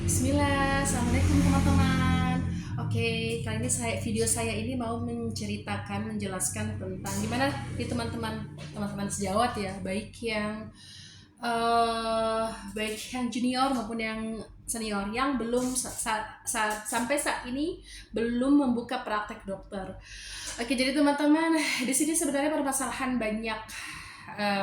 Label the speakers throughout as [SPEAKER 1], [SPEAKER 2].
[SPEAKER 1] Bismillah, Assalamualaikum teman-teman. Oke, kali ini video saya ini mau menjelaskan tentang gimana di teman-teman sejawat ya, baik yang junior maupun yang senior yang belum sampai saat ini belum membuka praktek dokter. Oke, jadi teman-teman, di sini sebenarnya permasalahan banyak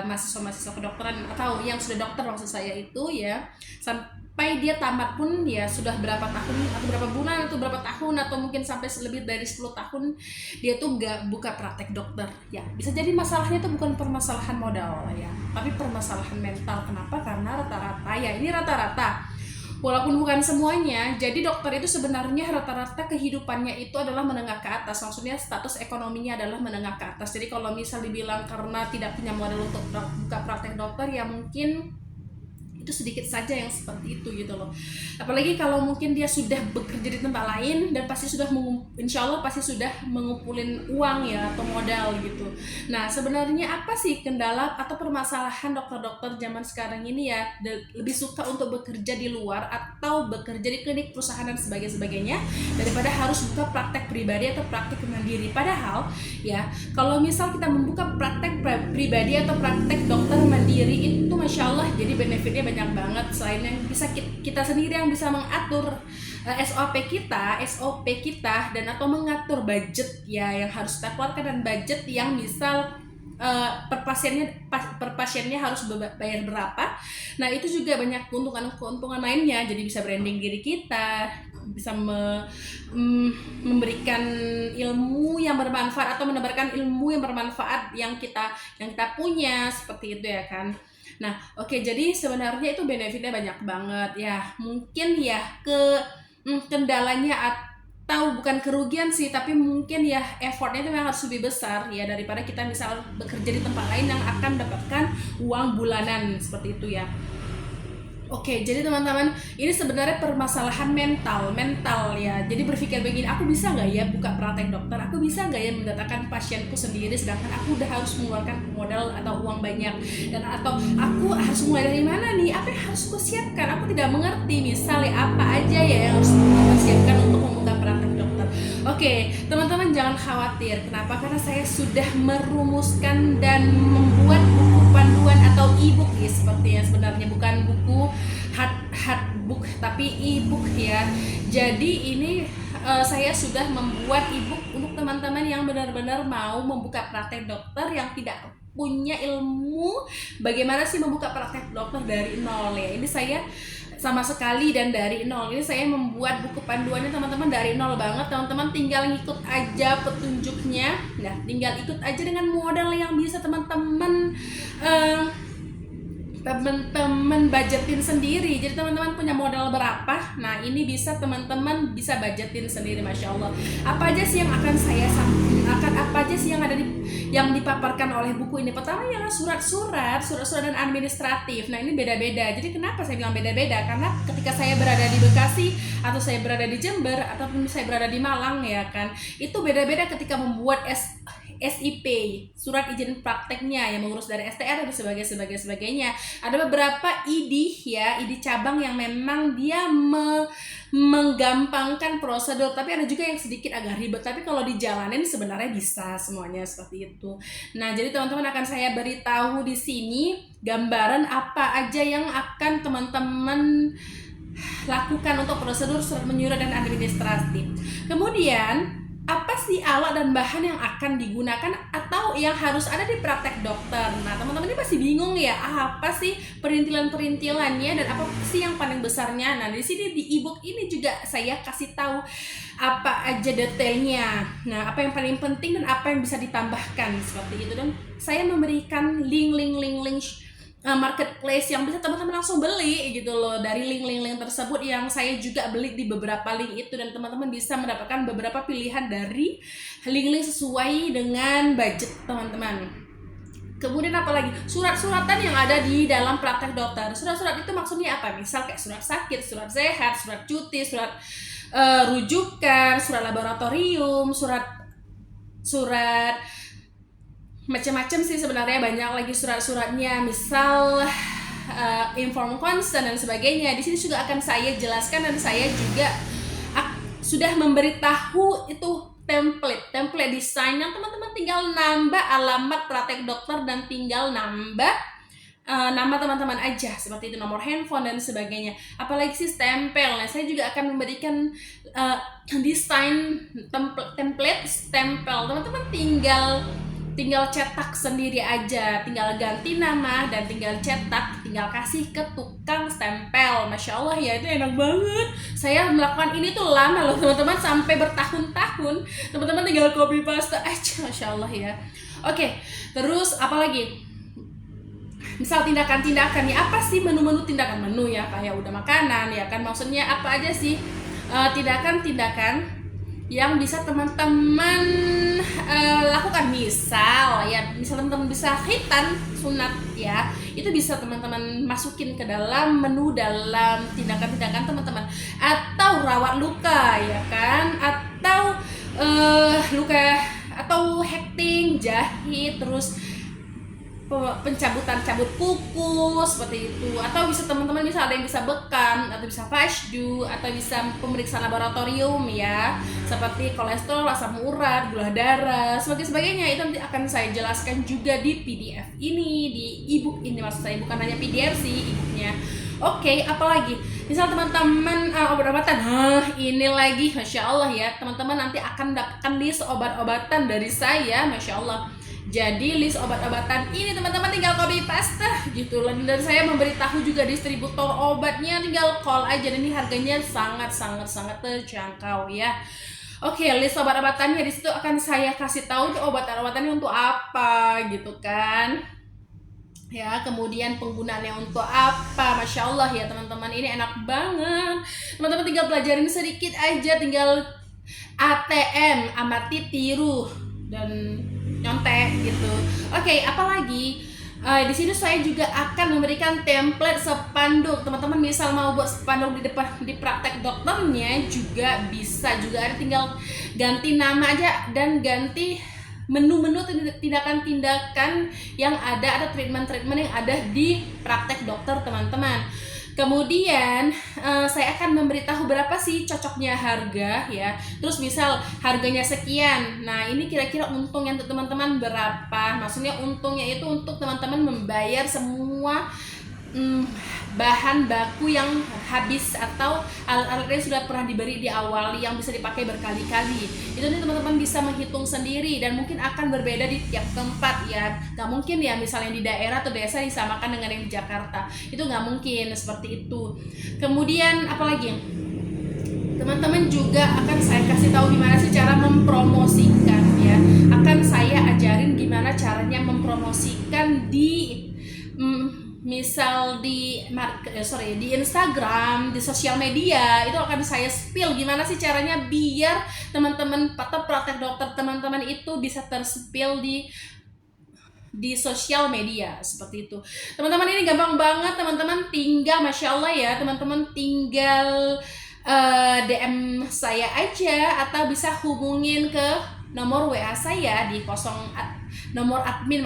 [SPEAKER 1] mahasiswa-mahasiswa kedokteran atau yang sudah dokter maksud saya itu ya, sampai dia tamat pun ya sudah berapa tahun atau berapa bulan atau berapa tahun atau mungkin sampai lebih dari 10 tahun dia tuh nggak buka praktek dokter ya. Bisa jadi masalahnya itu bukan permasalahan modal ya, tapi permasalahan mental. Kenapa? Karena rata-rata walaupun bukan semuanya, jadi dokter itu sebenarnya rata-rata kehidupannya itu adalah menengah ke atas. Maksudnya status ekonominya adalah menengah ke atas. Jadi kalau misal dibilang karena tidak punya modal untuk buka praktek dokter, ya mungkin itu sedikit saja yang seperti itu gitu loh. Apalagi kalau mungkin dia sudah bekerja di tempat lain dan pasti sudah insya Allah pasti sudah mengumpulin uang ya atau modal gitu. Nah sebenarnya apa sih kendala atau permasalahan dokter-dokter zaman sekarang ini ya, lebih suka untuk bekerja di luar atau bekerja di klinik perusahaan dan sebagainya daripada harus buka praktek pribadi atau praktek mandiri. Padahal ya kalau misal kita membuka praktek pribadi atau praktek dokter mandiri itu masya Allah jadi benefitnya banyak banget. Selain yang bisa kita sendiri yang bisa mengatur SOP kita dan atau mengatur budget ya yang harus kita keluarkan, dan budget yang misal per pasiennya harus bayar berapa. Nah itu juga banyak keuntungan lainnya. Jadi bisa branding diri kita, bisa memberikan ilmu yang bermanfaat atau menebarkan ilmu yang bermanfaat yang kita punya seperti itu ya kan. Nah, oke, jadi sebenarnya itu benefitnya banyak banget ya. Mungkin ya kendalanya atau bukan kerugian sih, tapi mungkin ya effortnya itu memang harus lebih besar ya daripada kita misal bekerja di tempat lain yang akan mendapatkan uang bulanan seperti itu ya. Oke, jadi teman-teman, ini sebenarnya permasalahan mental ya. Jadi berpikir begini, aku bisa nggak ya buka praktek dokter? Aku bisa nggak ya mendatangkan pasienku sendiri, sedangkan aku udah harus mengeluarkan modal atau uang banyak, dan atau aku harus mulai dari mana nih? Apa yang harus aku siapkan? Aku tidak mengerti. Misalnya apa aja ya yang harus aku siapkan untuk membuka praktek dokter? Oke, teman-teman jangan khawatir. Kenapa? Karena saya sudah merumuskan dan membuat buku panduan atau e-book ya, sepertinya sebenarnya bukan buku hard book tapi e-book ya. Jadi ini saya sudah membuat e-book untuk teman-teman yang benar-benar mau membuka praktek dokter yang tidak punya ilmu bagaimana sih membuka praktek dokter dari nol ya. Ini saya sama sekali dan dari nol. Ini saya membuat buku panduannya teman-teman dari nol banget. Teman-teman tinggal ngikut aja petunjuknya. Nah, tinggal ikut aja dengan modal yang bisa teman-teman budgetin sendiri. Jadi teman-teman punya modal berapa? Nah ini bisa teman-teman bisa budgetin sendiri, masya Allah. Apa aja sih yang akan saya sampaikan? Apa aja sih yang dipaparkan oleh buku ini? Pertama ialah surat-surat dan administratif. Nah ini beda-beda. Jadi kenapa saya bilang beda-beda? Karena ketika saya berada di Bekasi atau saya berada di Jember ataupun saya berada di Malang ya kan, itu beda-beda ketika membuat SIP, surat izin prakteknya yang mengurus dari STR dan sebagainya. Ada beberapa ID cabang yang memang dia menggampangkan prosedur, tapi ada juga yang sedikit agak ribet. Tapi kalau dijalanin sebenarnya bisa semuanya seperti itu. Nah, jadi teman-teman akan saya beritahu di sini gambaran apa aja yang akan teman-teman lakukan untuk prosedur surat menyurat dan administratif. Kemudian apa sih alat dan bahan yang akan digunakan atau yang harus ada di praktek dokter? Nah teman-teman ini pasti bingung ya, apa sih perintilannya dan apa sih yang paling besarnya? Nah di sini di e-book ini juga saya kasih tahu apa aja detailnya. Nah apa yang paling penting dan apa yang bisa ditambahkan seperti itu, dan saya memberikan link marketplace yang bisa teman-teman langsung beli gitu loh dari link tersebut yang saya juga beli di beberapa link itu, dan teman-teman bisa mendapatkan beberapa pilihan dari link sesuai dengan budget teman-teman. Kemudian apalagi surat-suratan yang ada di dalam praktek dokter. Surat-surat itu maksudnya apa? Misal kayak surat sakit, surat sehat, surat cuti, surat rujukan, surat laboratorium, surat macam-macam sih sebenarnya, banyak lagi surat-suratnya. Misal inform consent dan sebagainya. Di sini juga akan saya jelaskan dan saya juga sudah memberitahu itu template desain yang teman-teman tinggal nambah alamat praktek dokter dan tinggal nambah nama teman-teman aja, seperti itu, nomor handphone dan sebagainya. Apalagi sih stempel. Nah, saya juga akan memberikan desain template stempel. Teman-teman tinggal cetak sendiri aja, tinggal ganti nama dan tinggal cetak, tinggal kasih ke tukang stempel. Masya Allah ya, itu enak banget. Saya melakukan ini tuh lama loh teman-teman, sampai bertahun-tahun. Teman-teman tinggal copy paste aja, Masya Allah ya. Oke, terus apa lagi? Misal tindakan-tindakan ya, apa sih menu-menu tindakan? Menu ya, kayak udah makanan ya kan, maksudnya apa aja sih tindakan-tindakan yang bisa teman-teman lakukan. Misal teman-teman bisa khitan sunat ya, itu bisa teman-teman masukin ke dalam menu, dalam tindakan-tindakan teman-teman. Atau rawat luka ya kan, atau luka, atau hacking, jahit, terus cabut kuku seperti itu. Atau bisa teman-teman bisa ada yang bisa bekam, atau bisa fashdu, atau bisa pemeriksaan laboratorium ya, seperti kolesterol, asam urat, gula darah, sebagainya. Itu nanti akan saya jelaskan juga di PDF ini, di ebook ini maksud saya, bukan hanya PDF sih ebooknya. Oke, apalagi misal teman-teman obat-obatan, ini lagi Masya Allah ya, teman-teman nanti akan dapatkan list obat-obatan dari saya, Masya Allah. Jadi list obat-obatan ini teman-teman tinggal copy paste gitu. Dan saya memberitahu juga distributor obatnya, tinggal call aja. Dan ini harganya sangat terjangkau ya. Oke, list obat-obatannya di situ akan saya kasih tahu obat-obatannya untuk apa gitu kan. Ya, kemudian penggunaannya untuk apa. Masya Allah ya teman-teman, ini enak banget. Teman-teman tinggal pelajarin sedikit aja, tinggal ATM, amati, tiru, dan nyontek gitu. Oke, apalagi di sini saya juga akan memberikan template spanduk. Teman-teman misal mau buat spanduk di depan di praktek dokternya juga bisa, juga ada, tinggal ganti nama aja dan ganti menu-menu tindakan-tindakan yang ada, atau treatment-treatment yang ada di praktek dokter teman-teman. Kemudian saya akan memberitahu berapa sih cocoknya harga ya. Terus misal harganya sekian, nah ini kira-kira untungnya untuk teman-teman berapa. Maksudnya untungnya itu untuk teman-teman membayar semua bahan baku yang habis, atau alat-alat yang sudah pernah diberi di awal yang bisa dipakai berkali-kali. Itu nih teman-teman bisa menghitung sendiri, dan mungkin akan berbeda di tiap tempat ya. Gak mungkin ya misalnya di daerah atau desa disamakan dengan yang di Jakarta, itu gak mungkin seperti itu. Kemudian apalagi, teman-teman juga akan saya kasih tahu gimana sih cara mempromosikan ya. Akan saya ajarin gimana caranya mempromosikan di misal di Instagram, di sosial media. Itu akan saya spill gimana sih caranya biar teman-teman atau praktek dokter teman-teman itu bisa terspill di sosial media seperti itu. Teman-teman, ini gampang banget teman-teman, tinggal Masya Allah ya, teman-teman tinggal DM saya aja, atau bisa hubungin ke nomor WA saya di nomor admin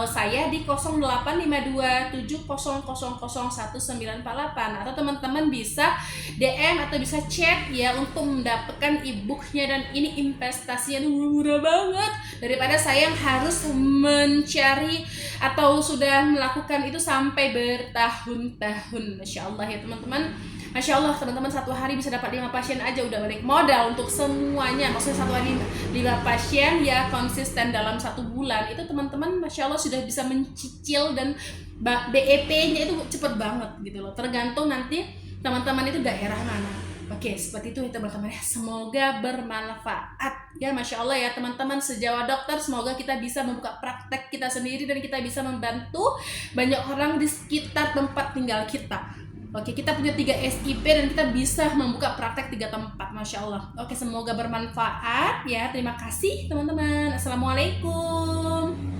[SPEAKER 1] saya di 085270001948. Atau teman-teman bisa DM atau bisa chat ya untuk mendapatkan e-booknya. Dan ini investasinya murah banget, daripada saya yang harus mencari atau sudah melakukan itu sampai bertahun-tahun. Masya Allah ya teman-teman. Masya Allah teman-teman, satu hari bisa dapat 5 pasien aja udah balik modal untuk semuanya. Maksudnya satu hari 5 pasien ya konsisten dalam 1 bulan. Itu teman-teman Masya Allah sudah bisa mencicil, dan BEP-nya itu cepet banget gitu loh. Tergantung nanti teman-teman itu daerah mana. Oke, seperti itu ya teman-teman. Semoga bermanfaat ya. Masya Allah ya teman-teman, sejawat dokter, semoga kita bisa membuka praktek kita sendiri dan kita bisa membantu banyak orang di sekitar tempat tinggal kita. Oke, kita punya 3 SIP dan kita bisa membuka praktek 3 tempat. Masya Allah. Oke, semoga bermanfaat ya. Terima kasih teman-teman. Assalamualaikum.